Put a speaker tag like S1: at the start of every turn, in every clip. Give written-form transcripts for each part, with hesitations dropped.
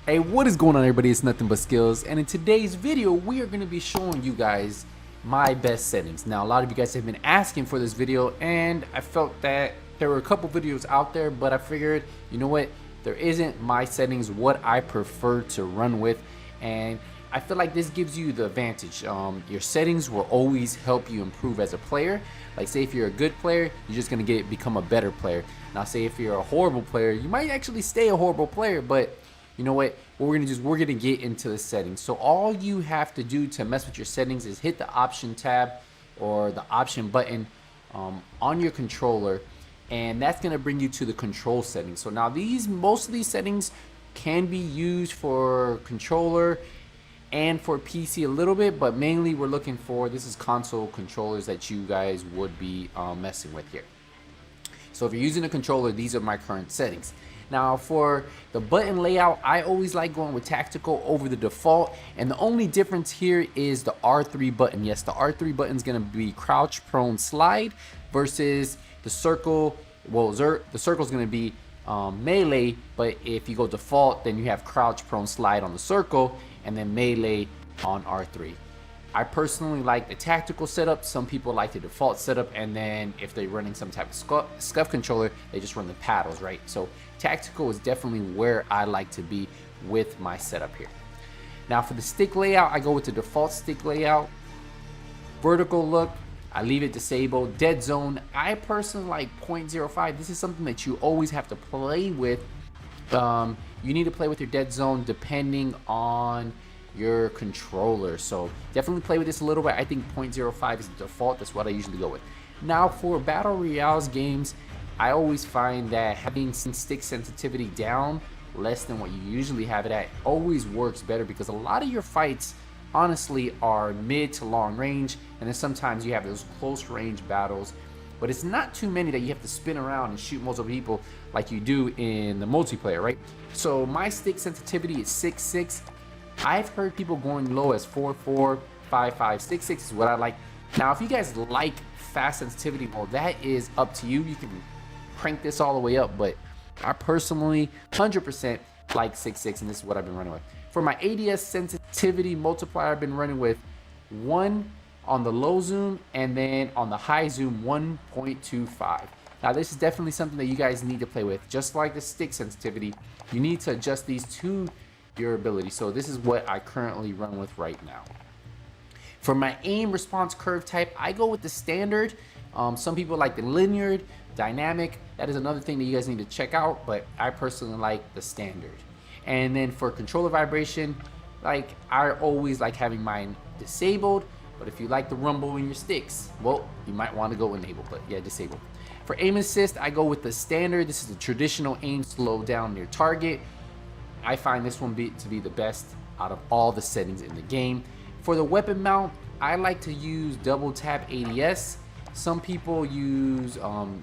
S1: Hey, what is going on, everybody? It's nothing but skills, and in today's video we are going to be showing you guys my best settings. Now, a lot of you guys have been asking for this video, and I felt that there were a couple videos out there, but I figured, you know what, there isn't my settings what I prefer to run with, and I feel like this gives you the advantage. Your settings will always help you improve as a player. Like, say if you're a good player, you're just gonna become a better player. Now, say if you're a horrible player, you might actually stay a horrible player, but you know what we're gonna get into the settings. So all you have to do to mess with your settings is hit the option tab or the option button on your controller, and that's gonna bring you to the control settings. So now most of these settings can be used for controller and for PC a little bit, but mainly we're looking for, this is console controllers that you guys would be messing with here. So if you're using a controller, these are my current settings. Now, for the button layout, I always like going with tactical over the default, and the only difference here is the R3 button. Yes, the R3 button is going to be crouch, prone, slide, versus the circle. Well, the circle is going to be melee, but if you go default, then you have crouch, prone, slide on the circle, and then melee on R3. I personally like the tactical setup. Some people like the default setup, and then if they're running some type of scuff controller, they just run the paddles, right? So tactical is definitely where I like to be with my setup here. Now, for the stick layout, I go with the default stick layout. Vertical look, I leave it disabled. Dead zone, I personally like 0.05. This is something that you always have to play with. You need to play with your dead zone depending on your controller, so definitely play with this a little bit. I think 0.05 is the default. That's what I usually go with. Now, for battle royales games, I always find that having stick sensitivity down less than what you usually have it at always works better, because a lot of your fights honestly are mid to long range, and then sometimes you have those close range battles, but it's not too many that you have to spin around and shoot multiple people like you do in the multiplayer, right? So my stick sensitivity is 6.6. I've heard people going low as 4.4, 5.5, 6.6 is what I like. Now, if you guys like fast sensitivity, well, that is up to you. You can crank this all the way up, but I personally 100% like 6.6, and this is what I've been running with. For my ADS sensitivity multiplier, I've been running with 1 on the low zoom, and then on the high zoom 1.25. Now, this is definitely something that you guys need to play with. Just like the stick sensitivity, you need to adjust these to your ability. So this is what I currently run with right now. For my aim response curve type, I go with the standard. Some people like the linear, dynamic. That is another thing that you guys need to check out, but I personally like the standard. And then for controller vibration, like, I always like having mine disabled, but if you like the rumble in your sticks, well, you might want to go enable, but yeah, disable. For aim assist, I go with the standard. This is the traditional aim slow down near target. I find this one to be the best out of all the settings in the game. For the weapon mount, I like to use double tap ADS. Some people use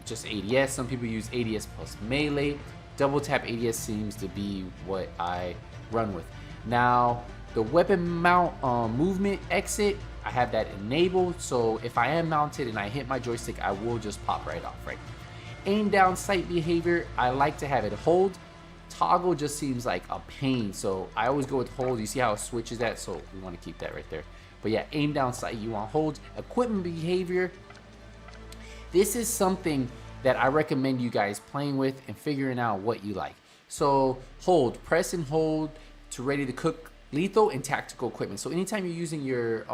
S1: just ADS. Some people use ADS plus melee. Double tap ADS seems to be what I run with. Now, the weapon mount movement exit, I have that enabled. So if I am mounted and I hit my joystick, I will just pop right off, right? Aim down sight behavior, I like to have it hold. Toggle just seems like a pain, so I always go with hold. You see how it switches that, so we want to keep that right there. But yeah, aim down sight, you want hold. Equipment behavior, this is something that I recommend you guys playing with and figuring out what you like. So hold, press and hold to ready to cook lethal and tactical equipment. So anytime you're using your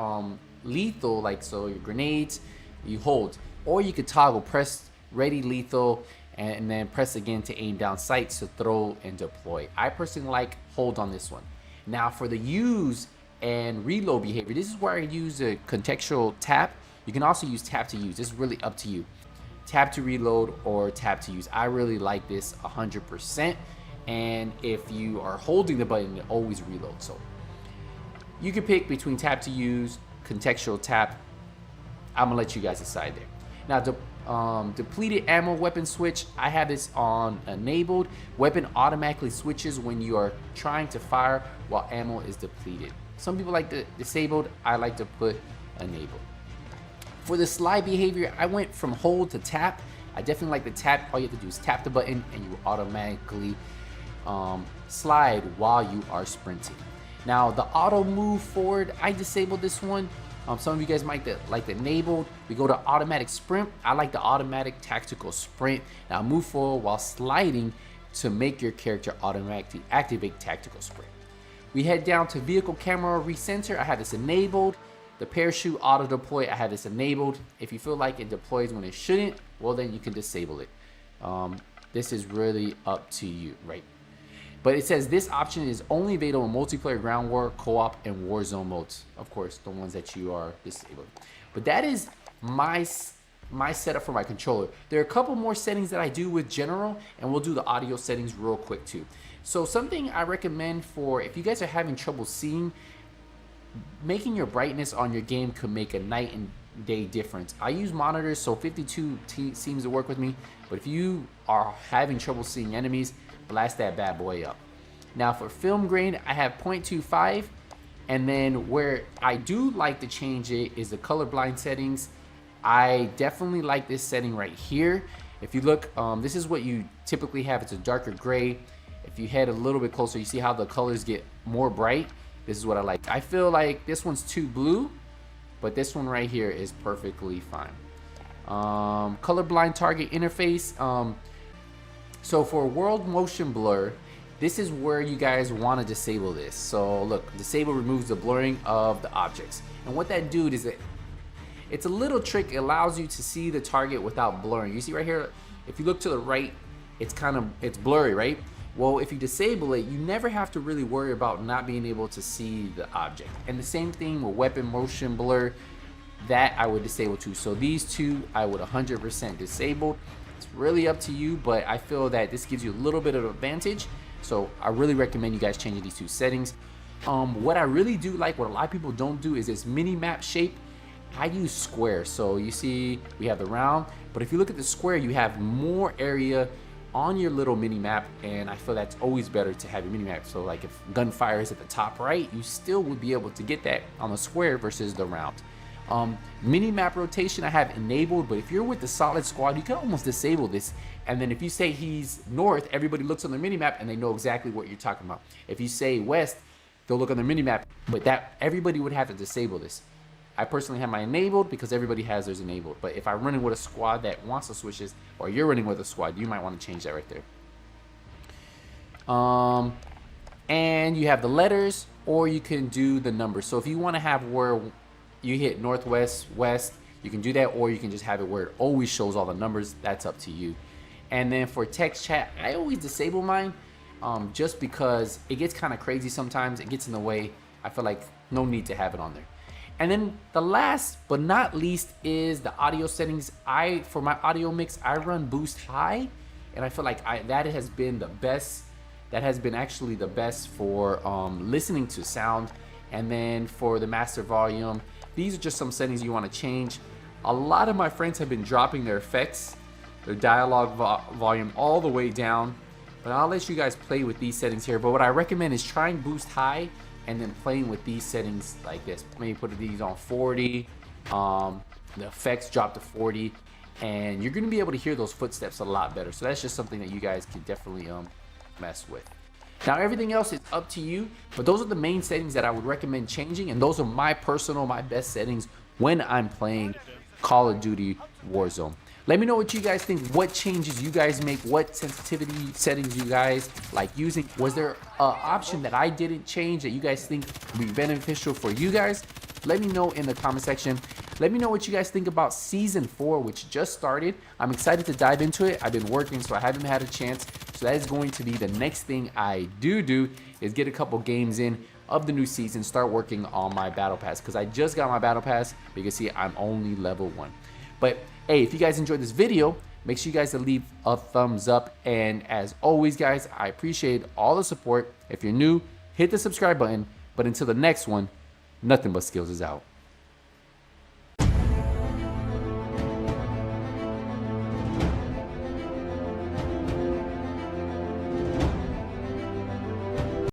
S1: lethal, like so your grenades, you hold, or you could toggle, press ready lethal, and then press again to aim down sights to throw and deploy. I personally like hold on this one. Now, for the use and reload behavior, this is where I use a contextual tap. You can also use tap to use. This is really up to you. Tap to reload or tap to use. I really like this 100%. And if you are holding the button, it always reloads. So you can pick between tap to use, contextual tap. I'm gonna let you guys decide there. Now, depleted ammo weapon switch, I have this on enabled. Weapon automatically switches when you are trying to fire while ammo is depleted. Some people like the disabled, I like to put enabled. For the slide behavior, I went from hold to tap. I definitely like the tap. All you have to do is tap the button and you automatically slide while you are sprinting. Now the auto move forward, I disabled this one. Some of you guys might like the enabled. We go to automatic sprint. I like the automatic tactical sprint. Now move forward while sliding to make your character automatically activate tactical sprint. We head down to vehicle camera recenter. I have this enabled. The parachute auto deploy, I have this enabled. If you feel like it deploys when it shouldn't, well then you can disable it. This is really up to you, right? But it says this option is only available in multiplayer, ground war, co-op, and Warzone modes. Of course, the ones that you are disabled. But that is my setup for my controller. There are a couple more settings that I do with general, and we'll do the audio settings real quick too. So something I recommend for if you guys are having trouble seeing, making your brightness on your game could make a night and day difference. I use monitors, so 52 seems to work with me. But if you are having trouble seeing enemies, blast that bad boy up. Now for film grain, I have 0.25, and then where I do like to change it is the colorblind settings. I definitely like this setting right here. If you look, this is what you typically have. It's a darker gray. If you head a little bit closer, you see how the colors get more bright. This is what I like. I feel like this one's too blue, but this one right here is perfectly fine. Colorblind target interface. So for world motion blur, this is where you guys want to disable this. So look, disable removes the blurring of the objects. And what that do is it's a little trick. It allows you to see the target without blurring. You see right here, if you look to the right, it's blurry, right? Well, if you disable it, you never have to really worry about not being able to see the object. And the same thing with weapon motion blur, that I would disable too. So these two I would 100% disable. It's really up to you, but I feel that this gives you a little bit of advantage. So I really recommend you guys changing these two settings. What I really do like, what a lot of people don't do, is this mini map shape. I use square. So you see we have the round, but if you look at the square, you have more area on your little mini map, and I feel that's always better to have your mini map. So like if gunfire is at the top right, you still would be able to get that on the square versus the round. Mini map rotation I have enabled, but if you're with the solid squad, you can almost disable this. And then if you say he's north, everybody looks on their mini map and they know exactly what you're talking about. If you say west, they'll look on their mini map, but that everybody would have to disable this. I personally have mine enabled because everybody has theirs enabled. But if I'm running with a squad that wants to switch this, or you're running with a squad, you might want to change that right there. And you have the letters, or you can do the numbers. So if you want to have where you hit northwest, west, you can do that, or you can just have it where it always shows all the numbers. That's up to you. And then for text chat, I always disable mine just because it gets kind of crazy sometimes. It gets in the way. I feel like no need to have it on there. And then the last but not least is the audio settings. For my audio mix, I run boost high, and I feel like that has been the best. That has been actually the best for listening to sound. And then for the master volume, these are just some settings you want to change. A lot of my friends have been dropping their effects, their dialogue volume all the way down, but I'll let you guys play with these settings here. But what I recommend is trying boost high and then playing with these settings like this. Maybe put these on 40, the effects drop to 40, and you're gonna be able to hear those footsteps a lot better. So that's just something that you guys can definitely mess with. Now everything else is up to you, but those are the main settings that I would recommend changing, and those are my best settings when I'm playing Call of Duty Warzone. Let me know what you guys think, what changes you guys make, what sensitivity settings you guys like using. Was there an option that I didn't change that you guys think would be beneficial for you guys? Let me know in the comment section. Let me know what you guys think about Season 4, which just started. I'm excited to dive into it. I've been working, so I haven't had a chance. So that is going to be the next thing I do is get a couple games in of the new season, start working on my battle pass, because I just got my battle pass, but you can see I'm only level 1. But hey, if you guys enjoyed this video, make sure you guys leave a thumbs up. And as always, guys, I appreciate all the support. If you're new, hit the subscribe button. But until the next one, nothing but skills is out.